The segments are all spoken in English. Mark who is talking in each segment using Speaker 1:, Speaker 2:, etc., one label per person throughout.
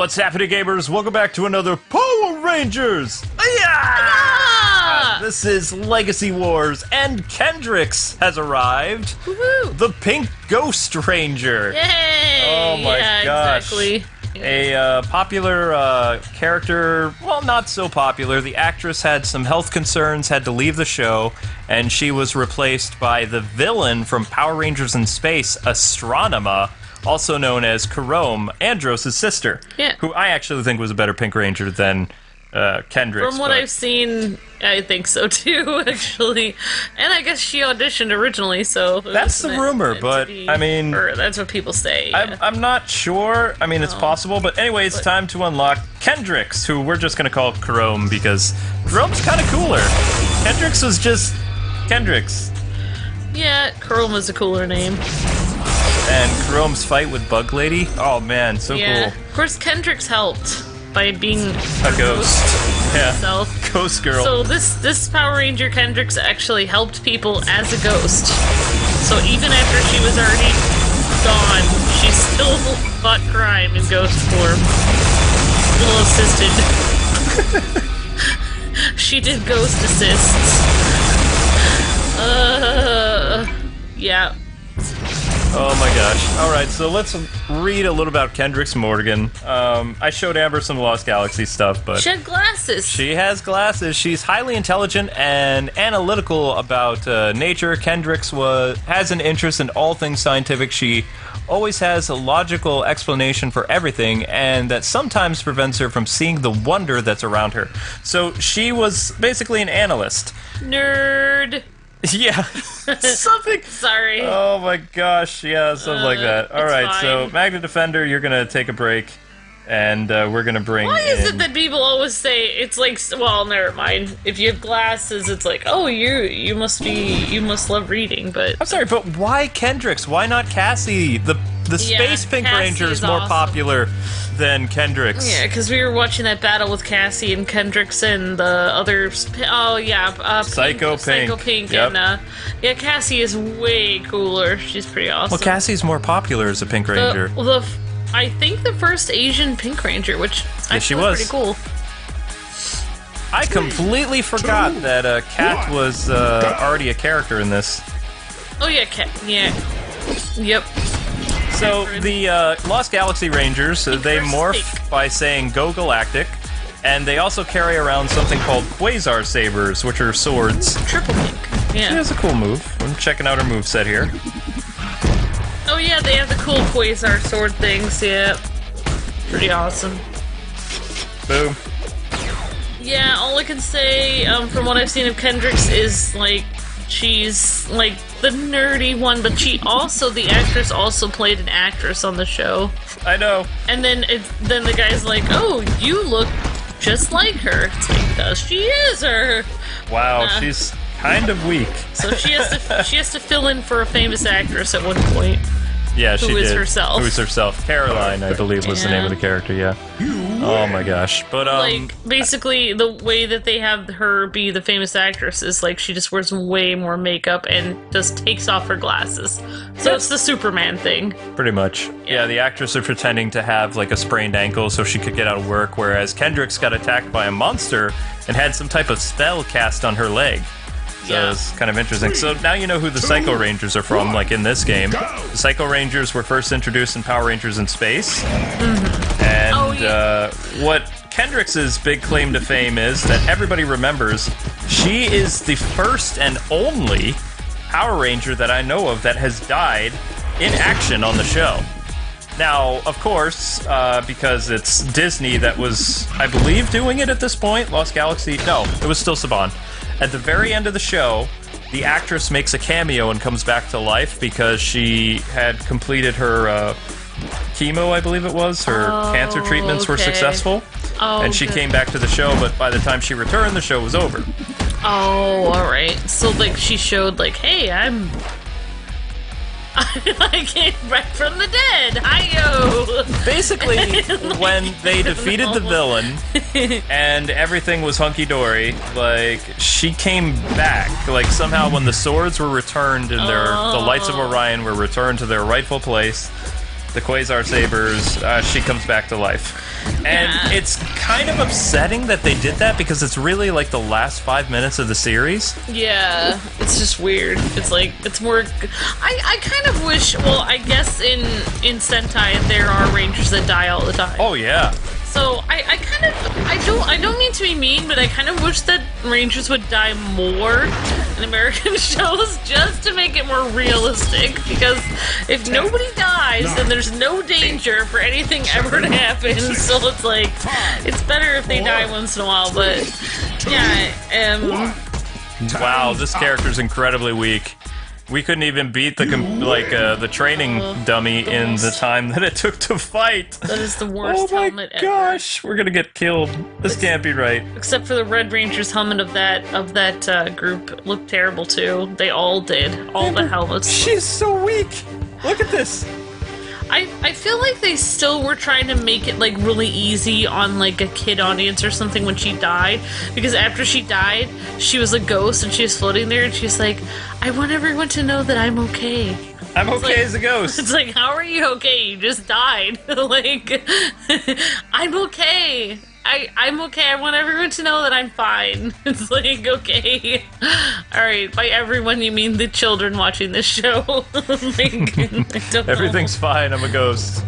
Speaker 1: What's happening, gamers? Welcome back to another Power Rangers! Yeah! This is Legacy Wars, and Kendrix has arrived.
Speaker 2: Woohoo!
Speaker 1: The Pink Ghost Ranger.
Speaker 2: Yay!
Speaker 1: Oh my gosh.
Speaker 2: Exactly.
Speaker 1: A popular character, well, not so popular. The actress had some health concerns, had to leave the show, and she was replaced by the villain from Power Rangers in Space, Astronema, also known as Chrome, Andros' sister, who I actually think was a better Pink Ranger than Kendrix.
Speaker 2: From what I've seen, I think so too, actually. And I guess she auditioned originally, so...
Speaker 1: That's the rumor, but, I mean...
Speaker 2: That's what people say. Yeah.
Speaker 1: I'm not sure. I mean, it's possible, but anyway, it's time to unlock Kendrix, who we're just gonna call Chrome, because Chrome's kind of cooler. Kendrix was just... Kendrix.
Speaker 2: Yeah, Chrome was a cooler name.
Speaker 1: And Chrome's fight with Bug Lady? Oh man, so cool.
Speaker 2: Of course, Kendrix helped by being
Speaker 1: a ghost. Yeah.
Speaker 2: Himself.
Speaker 1: Ghost girl.
Speaker 2: So this Power Ranger Kendrix actually helped people as a ghost. So even after she was already gone, she still fought crime in ghost form. Little assisted. She did ghost assists. Yeah.
Speaker 1: Oh my gosh. Alright, so let's read a little about Kendrix Morgan. I showed Amber some Lost Galaxy stuff, but...
Speaker 2: She had glasses!
Speaker 1: She has glasses. She's highly intelligent and analytical about nature. Kendrix has an interest in all things scientific. She always has a logical explanation for everything, and that sometimes prevents her from seeing the wonder that's around her. So she was basically an analyst.
Speaker 2: Nerd!
Speaker 1: Yeah, something.
Speaker 2: Sorry.
Speaker 1: Oh my gosh, yeah, something like that. All right, so Magna Defender, you're gonna take a break, and we're gonna bring.
Speaker 2: Why is it that people always say it's like? Well, never mind. If you have glasses, it's like, oh, you must love reading. But
Speaker 1: I'm sorry, but why Kendrix? Why not Cassie? The Space Pink
Speaker 2: Cassie
Speaker 1: Ranger is more
Speaker 2: awesome.
Speaker 1: popular than Kendrix.
Speaker 2: Yeah, because we were watching that battle with Cassie and Kendrix and the other.
Speaker 1: Psycho
Speaker 2: Pink.
Speaker 1: Yep.
Speaker 2: And yeah, Cassie is way cooler. She's pretty awesome.
Speaker 1: Well, Cassie's more popular as a Pink Ranger.
Speaker 2: I think the first Asian Pink Ranger, which I
Speaker 1: she
Speaker 2: thought
Speaker 1: was
Speaker 2: pretty cool.
Speaker 1: I completely forgot that Cat was already a character in this.
Speaker 2: Oh yeah, Cat. Yeah. Yep.
Speaker 1: So the Lost Galaxy Rangers, they morph by saying "Go Galactic," and they also carry around something called Quasar Sabers, which are swords.
Speaker 2: Triple Pink. Yeah.
Speaker 1: She has a cool move. I'm checking out her moveset here.
Speaker 2: Oh yeah, they have the cool Quasar sword things, yeah. Pretty awesome.
Speaker 1: Boom.
Speaker 2: Yeah, all I can say, from what I've seen of Kendrix is, like, she's, like, the nerdy one, but the actress also played an actress on the show.
Speaker 1: I know.
Speaker 2: And then the guy's like, oh, you look just like her. It's like, does she is her?
Speaker 1: Wow, she's kind of weak.
Speaker 2: So she has to fill in for a famous actress at one point.
Speaker 1: Yeah, she did.
Speaker 2: Who is herself.
Speaker 1: Who is herself. Caroline, I believe, was the name of the character, yeah. Oh my gosh. But,
Speaker 2: like, basically, the way that they have her be the famous actress is, like, she just wears way more makeup and just takes off her glasses. So it's the Superman thing.
Speaker 1: Pretty much. Yeah, the actress is pretending to have, like, a sprained ankle so she could get out of work, whereas Kendrix got attacked by a monster and had some type of spell cast on her leg. So it's kind of interesting. So now you know who the Psycho Rangers are from, like in this game. The Psycho Rangers were first introduced in Power Rangers in Space. And what Kendrix's big claim to fame is that everybody remembers, she is the first and only Power Ranger that I know of that has died in action on the show. Now, of course, because it's Disney that was, I believe, doing it at this point, Lost Galaxy, no, it was still Saban. At the very end of the show, the actress makes a cameo and comes back to life because she had completed her chemo, I believe it was. Her cancer treatments were successful. And she came back to the show, but by the time she returned, the show was over.
Speaker 2: Oh, alright. So, like, she showed, like, hey, I came back from the dead. Hi-yo!
Speaker 1: Basically, when they defeated the villain and everything was hunky-dory, like, she came back. Like, somehow when the swords were returned and the Lights of Orion were returned to their rightful place, the Quasar Sabers, she comes back to life. And it's kind of upsetting that they did that because it's really like the last 5 minutes of the series.
Speaker 2: Yeah, it's just weird. It's like, it's more... I kind of wish... Well, I guess in Sentai there are rangers that die all the time.
Speaker 1: Oh, yeah.
Speaker 2: So I kind of... I don't mean to be mean, but I kind of wish that rangers would die more in American shows just to make it more realistic. Because if nobody dies, then there's no danger for anything ever to happen. So it's like, it's better if they die once in a while. But yeah,
Speaker 1: wow, this character's incredibly weak. We couldn't even beat the training dummy in the time that it took to fight.
Speaker 2: That is the worst helmet ever.
Speaker 1: Oh my gosh, we're gonna get killed. This can't be right.
Speaker 2: Except for the Red Ranger's helmet of that group looked terrible too. They all did. All the helmets.
Speaker 1: She's so weak. Look at this.
Speaker 2: I feel like they still were trying to make it like really easy on like a kid audience or something when she died, because after she died she was a ghost and she was floating there and she's like, I want everyone to know that I'm okay.
Speaker 1: I'm okay as a ghost.
Speaker 2: It's like, how are you okay? You just died. Like, I'm okay. I'm okay. I want everyone to know that I'm fine. It's like, okay. Alright, by everyone you mean the children watching this show. Like, I don't
Speaker 1: Everything's
Speaker 2: know.
Speaker 1: fine, I'm a ghost.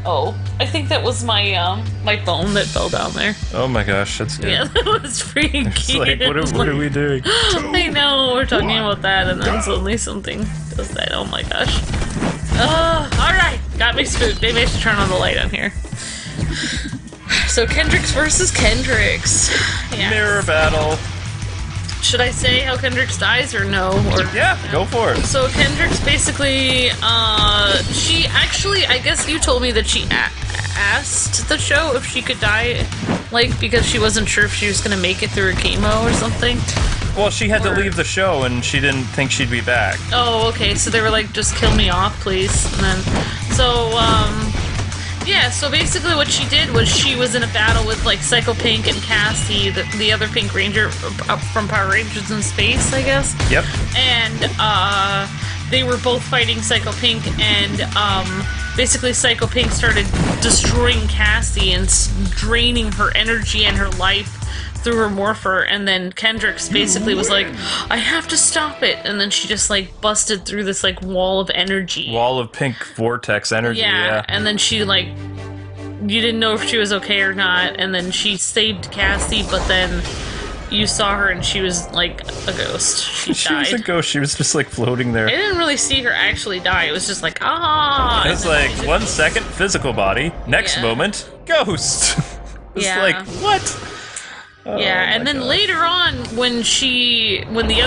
Speaker 2: Oh, I think that was my my phone that fell down there.
Speaker 1: Oh my gosh, that's good.
Speaker 2: Yeah, that was freaking
Speaker 1: It's
Speaker 2: cute.
Speaker 1: like, what are we doing?
Speaker 2: I know, we're talking about that and then suddenly something does that. Oh my gosh. Alright, got me spooked. Maybe I should turn on the light on here. So Kendrix versus Kendrix. Yeah.
Speaker 1: Mirror battle.
Speaker 2: Should I say how Kendrix dies or no? Or
Speaker 1: Yeah, go for it.
Speaker 2: So Kendrix basically, she actually, I guess you told me that she asked the show if she could die, like, because she wasn't sure if she was gonna make it through her chemo or something.
Speaker 1: Well, she had to leave the show and she didn't think she'd be back.
Speaker 2: Oh, okay, so they were like, just kill me off, please. And then, so, yeah, so basically what she did was she was in a battle with, like, Psycho Pink and Cassie, the other Pink Ranger from Power Rangers in Space, I guess.
Speaker 1: Yep.
Speaker 2: And, they were both fighting Psycho Pink, and, basically Psycho Pink started destroying Cassie and draining her energy and her life through her morpher, and then Kendrix basically was like, I have to stop it, and then she just like busted through this like wall of energy.
Speaker 1: Wall of pink vortex energy, yeah.
Speaker 2: And then she like, you didn't know if she was okay or not, and then she saved Cassie, but then you saw her and she was like a ghost. She died.
Speaker 1: was a ghost, she was just like floating there.
Speaker 2: I didn't really see her actually die, it was just like, ah!
Speaker 1: It was like, 1 second, physical body, next moment, ghost! It's like, what? Oh,
Speaker 2: yeah, and then later on, when the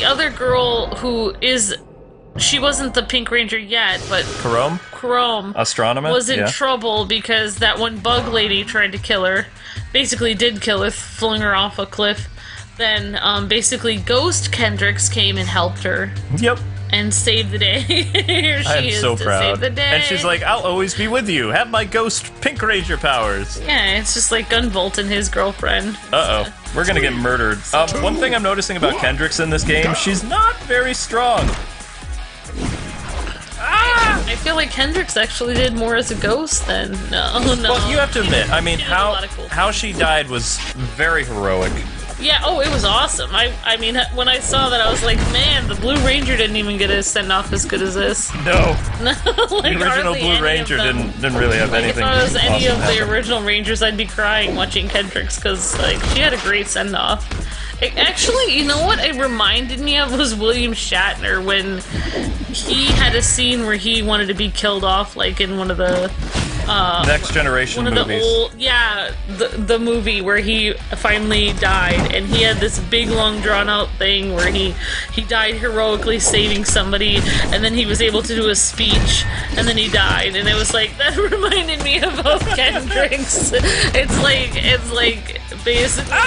Speaker 2: other girl who is, she wasn't the Pink Ranger yet, but Chrome
Speaker 1: Astronomer
Speaker 2: was in trouble because that one bug lady tried to kill her, basically did kill her, flung her off a cliff. Then basically Ghost Kendrix came and helped her. Yep. And saved the day. Here she
Speaker 1: I'm
Speaker 2: is
Speaker 1: so
Speaker 2: to
Speaker 1: proud.
Speaker 2: save the day.
Speaker 1: And she's like, I'll always be with you. Have my ghost Pink Ranger powers.
Speaker 2: Yeah, it's just like Gunvolt and his girlfriend.
Speaker 1: Uh-oh. We're gonna get murdered. One thing I'm noticing about Kendrix in this game, she's not very strong.
Speaker 2: I feel like Kendrix actually did more as a ghost than... No.
Speaker 1: Well, you have to admit, I mean, how she died was very heroic.
Speaker 2: Yeah, oh, it was awesome. I mean, when I saw that, I was like, man, the Blue Ranger didn't even get a send-off as good as this.
Speaker 1: No.
Speaker 2: No, like,
Speaker 1: the original Blue Ranger didn't really have anything.
Speaker 2: If I was any
Speaker 1: awesome
Speaker 2: of the
Speaker 1: happen.
Speaker 2: original Rangers, I'd be crying watching Kendrix, because, like, she had a great send-off. Actually, you know what it reminded me of was William Shatner, when he had a scene where he wanted to be killed off, like, in one of the...
Speaker 1: Next Generation
Speaker 2: one of
Speaker 1: movies.
Speaker 2: the old, yeah, the movie where he finally died, and he had this big, long, drawn-out thing where he died heroically saving somebody, and then he was able to do a speech, and then he died, and it was like, that reminded me of Kendrix. It's like basically...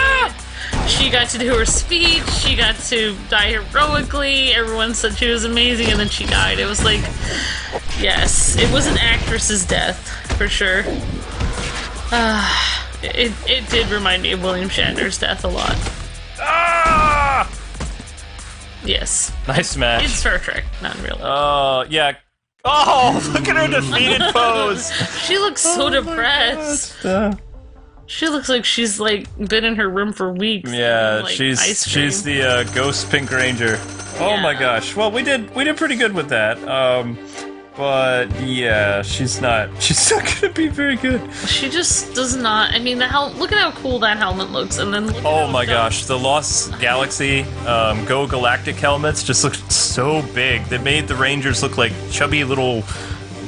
Speaker 2: She got to do her speech, she got to die heroically, everyone said she was amazing, and then she died. It was like, yes, it was an actress's death, for sure. It did remind me of William Shatner's death a lot. Yes.
Speaker 1: Nice match.
Speaker 2: It's Star Trek, not in real life.
Speaker 1: Oh, yeah. Oh, look at her defeated pose.
Speaker 2: She looks so depressed. She looks like she's like been in her room for weeks.
Speaker 1: Yeah,
Speaker 2: eating, like, ice cream.
Speaker 1: she's the ghost Pink Ranger. Oh my gosh. Well, we did pretty good with that. But yeah, she's not gonna be very good.
Speaker 2: She just does not. I mean, look at how cool that helmet looks, and then look
Speaker 1: Oh my gosh, the Lost Galaxy Go Galactic helmets just look so big. They made the Rangers look like chubby little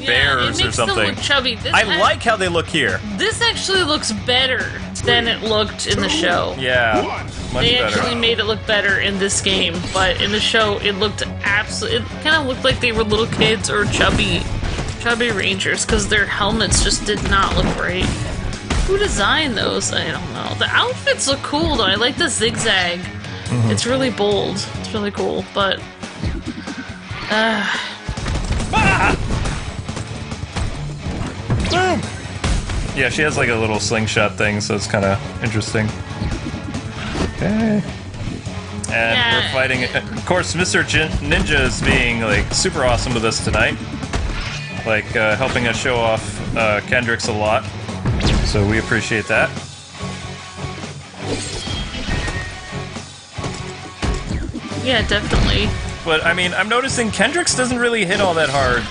Speaker 1: bears
Speaker 2: it
Speaker 1: or
Speaker 2: makes
Speaker 1: something.
Speaker 2: Them look chubby.
Speaker 1: I like how they look here.
Speaker 2: This actually looks better than it looked in the show.
Speaker 1: Yeah, much
Speaker 2: They
Speaker 1: better.
Speaker 2: actually made it look better in this game, but in the show it looked absolutely. It kind of looked like they were little kids or chubby Rangers because their helmets just did not look great. Who designed those? I don't know. The outfits look cool though. I like the zigzag. It's really bold. It's really cool, but.
Speaker 1: Boom! Yeah, she has like a little slingshot thing, so it's kind of interesting. Okay. And we're fighting. Of course, Mr. Ninja is being like super awesome with us tonight, like helping us show off Kendrix a lot. So we appreciate that.
Speaker 2: Yeah, definitely.
Speaker 1: But I mean, I'm noticing Kendrix doesn't really hit all that hard.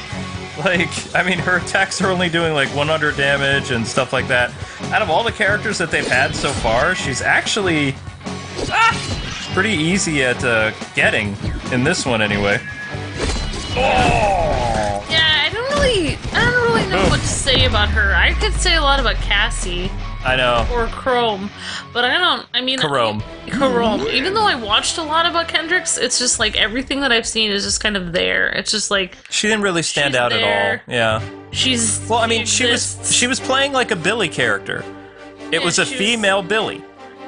Speaker 1: Like, I mean, her attacks are only doing like 100 damage and stuff like that. Out of all the characters that they've had so far, she's actually pretty easy at getting in this one anyway. Oh!
Speaker 2: Yeah, I don't really know what to say about her. I could say a lot about Cassie.
Speaker 1: I know.
Speaker 2: Or Chrome, but
Speaker 1: Chrome.
Speaker 2: Even though I watched a lot about Kendrix, it's just like everything that I've seen is just kind of there. It's just like
Speaker 1: she didn't really stand out at all. Yeah. She was playing like a Billy character. It was a female Billy.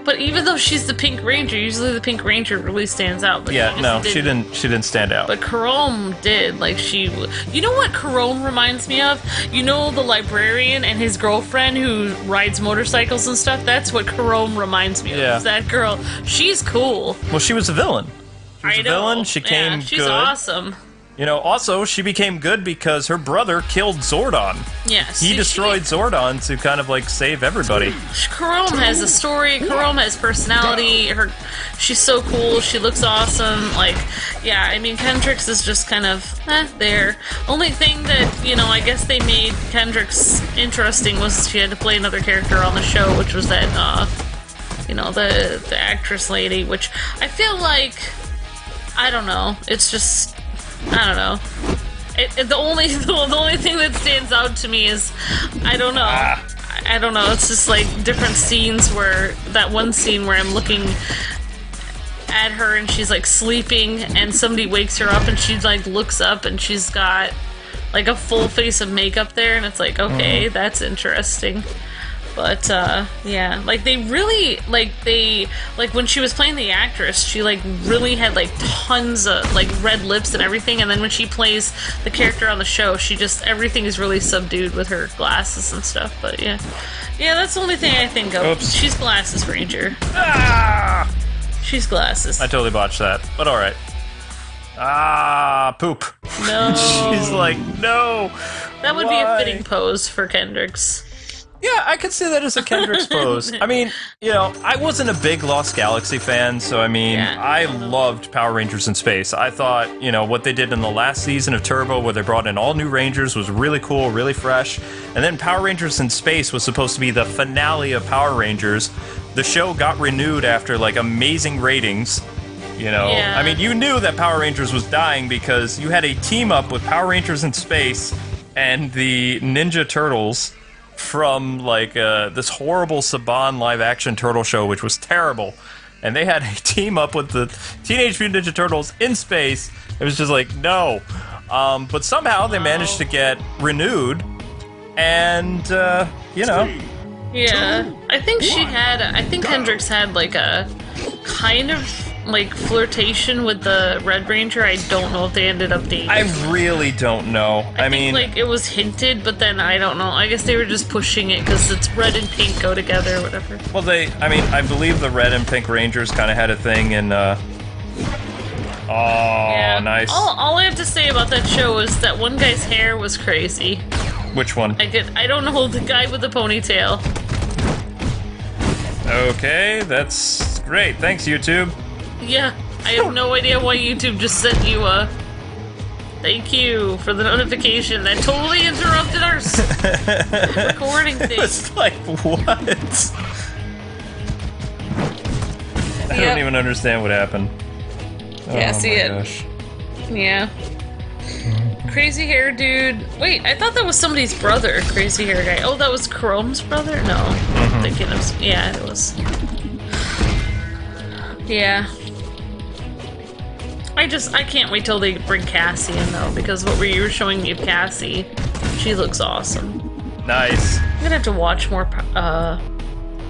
Speaker 2: But even though she's the Pink Ranger, usually the Pink Ranger really stands out. But
Speaker 1: yeah, no, she didn't stand out.
Speaker 2: But Chrome did. Like you know what Chrome reminds me of? You know the librarian and his girlfriend who rides motorcycles and stuff? That's what Chrome reminds me of.
Speaker 1: Yeah.
Speaker 2: Is that girl. She's cool.
Speaker 1: Well, she was a villain. She was a villain. She came
Speaker 2: she's
Speaker 1: good.
Speaker 2: awesome.
Speaker 1: You know, also, she became good because her brother killed Zordon.
Speaker 2: Yes.
Speaker 1: He destroyed Zordon to kind of, like, save everybody.
Speaker 2: Chrome has a story. Chrome has personality. She's so cool. She looks awesome. Like, yeah, I mean, Kendrix is just kind of, there. Only thing that, you know, I guess they made Kendrix interesting was she had to play another character on the show, which was that, you know, the actress lady, which I feel like, I don't know, it's just... I don't know. The only thing that stands out to me is I don't know. I don't know. It's just like different scenes where that one scene where I'm looking at her and she's like sleeping and somebody wakes her up and she like looks up and she's got like a full face of makeup there and it's like okay, that's interesting. But, yeah, like, they really, like, when she was playing the actress, she, like, really had, like, tons of, like, red lips and everything, and then when she plays the character on the show, everything is really subdued with her glasses and stuff, but, yeah. Yeah, that's the only thing I think of.
Speaker 1: Oops.
Speaker 2: She's Glasses Ranger.
Speaker 1: Ah!
Speaker 2: She's Glasses.
Speaker 1: I totally botched that, but alright. Poop.
Speaker 2: No.
Speaker 1: She's like, no!
Speaker 2: That would be a fitting pose for Kendrix.
Speaker 1: Yeah, I could see that as a Kendrix pose. I mean, you know, I wasn't a big Lost Galaxy fan, so I mean, I loved Power Rangers in Space. I thought, you know, what they did in the last season of Turbo, where they brought in all new Rangers, was really cool, really fresh. And then Power Rangers in Space was supposed to be the finale of Power Rangers. The show got renewed after, like, amazing ratings. You know, I mean, you knew that Power Rangers was dying because you had a team up with Power Rangers in Space and the Ninja Turtles from, like, this horrible Saban live-action turtle show, which was terrible. And they had a team up with the Teenage Mutant Ninja Turtles in space. It was just like, no. But somehow they managed to get renewed. And, you know.
Speaker 2: Yeah. I think Kendrix had, like, a kind of... like flirtation with the Red Ranger. I don't know if they ended up dating.
Speaker 1: I really don't know. I mean,
Speaker 2: like it was hinted, but then I don't know. I guess they were just pushing it because it's red and pink go together or whatever.
Speaker 1: Well, I believe the Red and Pink Rangers kind of had a thing in
Speaker 2: Yeah.
Speaker 1: nice.
Speaker 2: All I have to say about that show is that one guy's hair was crazy.
Speaker 1: Which one?
Speaker 2: I don't know, the guy with the ponytail.
Speaker 1: Okay, that's great. Thanks, YouTube.
Speaker 2: Yeah, I have no idea why YouTube just sent you a thank you for the notification that totally interrupted our recording thing.
Speaker 1: It's like, what? I don't even understand what happened.
Speaker 2: Yeah,
Speaker 1: oh
Speaker 2: see
Speaker 1: my
Speaker 2: it.
Speaker 1: Gosh.
Speaker 2: Yeah. Crazy hair dude. Wait, I thought that was somebody's brother, crazy hair guy. Oh, that was Chrome's brother? No. I'm thinking of... Yeah, it was. Yeah. I can't wait till they bring Cassie in, though, because what you were showing me of Cassie, she looks awesome.
Speaker 1: Nice.
Speaker 2: I'm gonna have to watch more,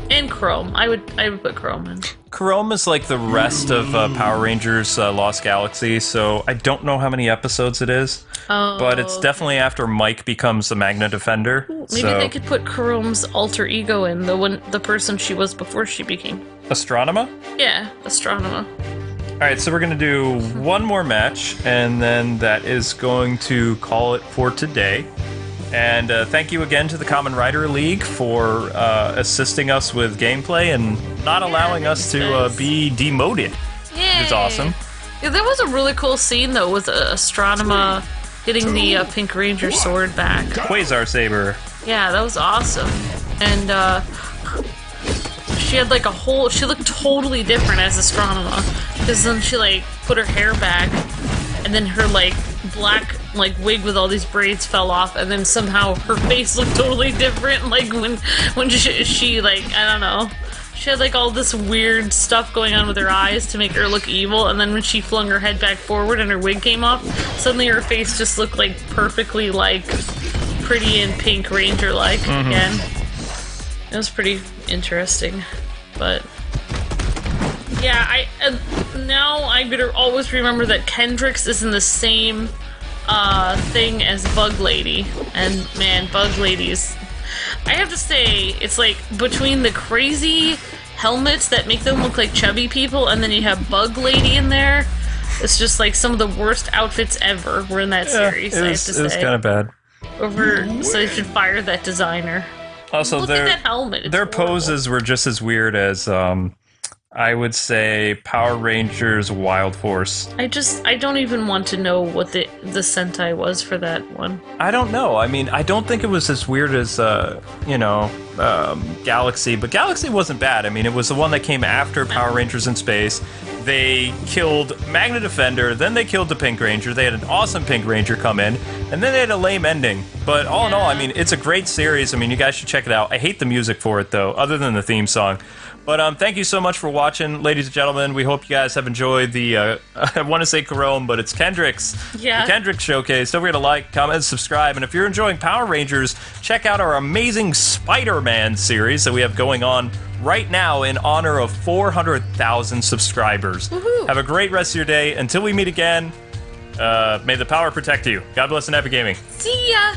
Speaker 2: and Chrome. I would put Chrome in.
Speaker 1: Chrome is like the rest of Power Rangers Lost Galaxy, so I don't know how many episodes it is.
Speaker 2: Oh,
Speaker 1: but it's definitely after Mike becomes the Magna Defender.
Speaker 2: Maybe they could put Chrome's alter ego in, the person she was before she became.
Speaker 1: Astronema?
Speaker 2: Yeah, Astronema.
Speaker 1: Alright, so we're going to do one more match, and then that is going to call it for today. And thank you again to the Kamen Rider League for assisting us with gameplay and not allowing us to be demoted.
Speaker 2: Yay.
Speaker 1: Which is awesome.
Speaker 2: Yeah, that was a really cool scene, though, with Astronema getting the Pink Ranger sword back.
Speaker 1: Quasar Saber.
Speaker 2: Yeah, that was awesome. And she had like she looked totally different as Astronema. Because then she like put her hair back, and then her like black like wig with all these braids fell off, and then somehow her face looked totally different. Like when she like, I don't know. She had like all this weird stuff going on with her eyes to make her look evil, and then when she flung her head back forward and her wig came off, suddenly her face just looked like perfectly like pretty and Pink Ranger like again. It was pretty interesting, but yeah, now I better always remember that Kendrix is in the same thing as Bug Lady, and man, Bug Lady's. I have to say, it's like between the crazy helmets that make them look like chubby people, and then you have Bug Lady in there. It's just like some of the worst outfits ever were in that series. I have to say,
Speaker 1: it was kind of bad.
Speaker 2: So they should fire that designer.
Speaker 1: Also,
Speaker 2: look at that helmet.
Speaker 1: Their poses were just as weird as I would say Power Rangers Wild Force.
Speaker 2: I don't even want to know what the Sentai was for that one.
Speaker 1: I don't know. I mean, I don't think it was as weird as, Galaxy, but Galaxy wasn't bad. I mean, it was the one that came after Power Rangers in Space. They killed Magna Defender, then they killed the Pink Ranger. They had an awesome Pink Ranger come in, and then they had a lame ending. But all in all, I mean, it's a great series. I mean, you guys should check it out. I hate the music for it, though, other than the theme song. But thank you so much for watching, ladies and gentlemen. We hope you guys have enjoyed the, I want to say Carome, but it's Kendrix.
Speaker 2: Yeah.
Speaker 1: The Kendrix Showcase. Don't forget to like, comment, and subscribe. And if you're enjoying Power Rangers, check out our amazing Spider-Man series that we have going on right now in honor of 400,000 subscribers.
Speaker 2: Woohoo.
Speaker 1: Have a great rest of your day. Until we meet again, may the power protect you. God bless and happy gaming.
Speaker 2: See ya!